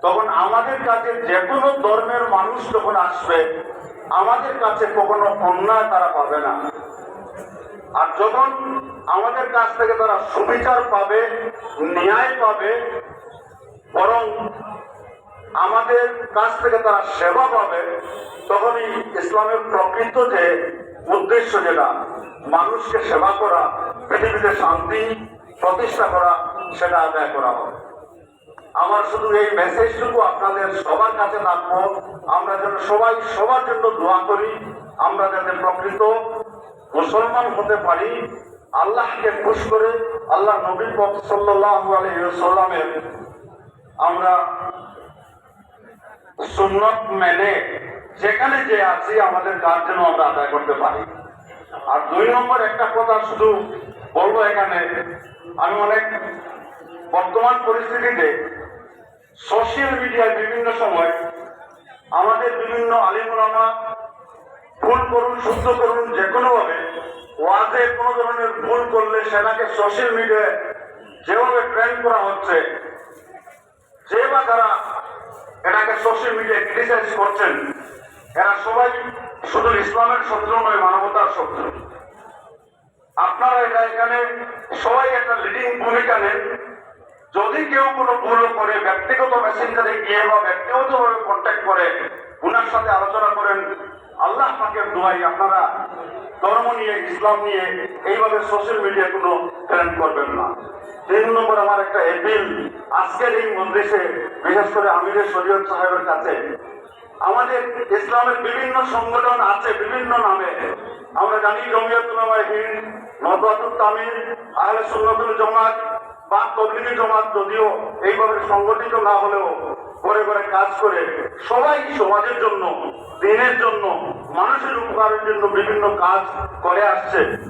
তখন আমাদের কাছে যে কোনো ধর্মের মানুষ যখন আসবে, আমাদের কাছে কখনো অন্যায় তারা পাবে না। আর যখন আমাদের কাছ থেকে তারা সুবিচার পাবে, ন্যায় পাবে, বরং আমাদের কাছ থেকে তারা সেবা পাবে, তখনই ইসলামের প্রকৃত যে উদ্দেশ্য, যেটা মানুষকে সেবা করা, পৃথিবীতে শান্তি প্রতিষ্ঠা করা, সেটা আদায় করা হবে। আমার শুধু এই মেসেজটুকু আপনাদের সবার কাছে রাখবো, আমরা যেন সবাই সবার জন্য দোয়া করি, আমরা যাতে প্রকৃত মুসলমান হতে পারি, আল্লাহকে খুশ করে, আল্লাহ নবী সাল্লাল্লাহু আলাইহি ওয়াসাল্লামের আমরা সুন্নত মেনে যেখানে যে আছি আমাদের কাজ যেন আমরা আদায় করতে পারি। আর 2 নম্বর একটা কথা শুধু বলবো, এখানে আমি অনেক বর্তমান পরিস্থিতিতে সোশ্যাল মিডিয়ায় বিভিন্ন সময় আমাদের বিভিন্ন আলিম ওলামা ভুল করুন, শুদ্ধ করুন, যে কোনো ভাবে ওয়াজে কোনো ধরনের ভুল করলে সেটাকে সোশ্যাল মিডিয়ায় যেভাবে ট্রেন্ড করা হচ্ছে, যে বা যারা এটাকে সোশ্যাল মিডিয়ায় ক্রিটিসাইজ করছেন, এরা সবাই শুধু ইসলামের শত্রু নয়, মানবতার শত্রু। আপনারা এখানে সবাই একটা লিডিং ভূমিকা নেন। যদি কেউ কোনো ভুল করে ব্যক্তিগত মেসেঞ্জারে গিয়ে বা ব্যক্তিগতভাবে কন্ট্যাক্ট করে উনার সাথে আলোচনা করেন, আল্লাহ পাকের দোয়াই আপনারা ধর্ম নিয়ে, ইসলাম নিয়ে এইভাবে সোশ্যাল মিডিয়া কোনো ট্রেন্ড করবেন না। 3 নম্বর আমার একটা এপিল আজকের এই মজলিসে, বিশেষ করে আমিরের শরীয়ত সাহেবের কাছে। আমাদের ইসলামের বিভিন্ন সংগঠন আছে বিভিন্ন নামে, আমরা জানি জমিয়ত উলামায়ে হিন্দ, নদওয়াতুত তামিল, আহলে সুন্নাতুল জামাত বা তবলিগি জামাত, যদিও এইভাবে সংগঠিত না হলেও ঘরে ঘরে কাজ করে সবাই সমাজের জন্য, দিনের জন্য, মানুষের উপকারের জন্য বিভিন্ন কাজ করে আসছে।